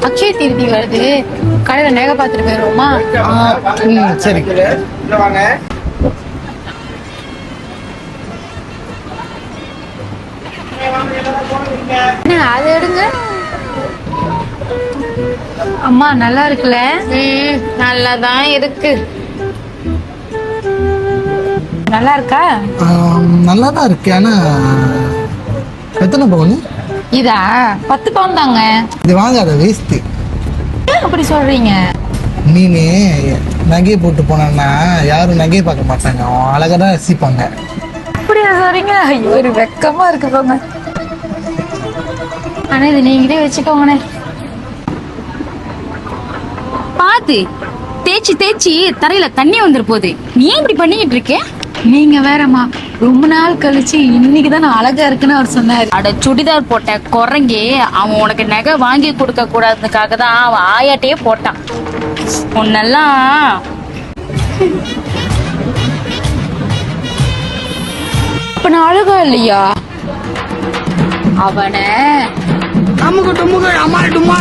அக்ஷய தீர்த்தி வருது, கடையில நகை பார்த்துட்டு போயிருவோமா? சரி. அதை எடுங்க. அம்மா நல்லா இருக்குல்ல? நல்லாதான் இருக்கு. நல்லா இருக்கா? நல்லாதான் இருக்கு. ஆனா எத்தனை பவுன்? இதா 10 பவுன் தாங்க. இது வாங்காத, வேஸ்ட். ஏன் அப்படி சொல்றீங்க? நீனு நகையை போட்டு போனா யாரும் நகையை பார்க்க மாட்டாங்க, அவன் அழகா தான் ரசிப்பாங்க. அப்படியா சொல்றீங்க? ஐயோ ஒரு வெக்கமா இருக்கு போங்க. ஆனா இது நீங்களே வச்சுக்கோங்கண்ணே. பாத்து தேய்ச்சி தேய்ச்சி தரையில தண்ணி வந்துரு போகுது. நீ ஏன் இப்படி பண்ணிக்கிட்டு இருக்க? நீங்க வேறம்மா, ரொம்ப நாள் கழிச்சு இன்னைக்குதான் நான் அழகா இருக்குன்னு அவர் சொன்னாரு. அட சுடிதார் போட்ட குரங்கே, அவன் உனக்கு நகை வாங்கி கொடுக்க கூடாதுக்காக தான் அவன் ஆயாட்டையே போட்டான். உன்னெல்லாம் அப்ப நான் அழகா இல்லையா? அவனை அம்முக்கு டும்முக்கு அம்மா டும்மா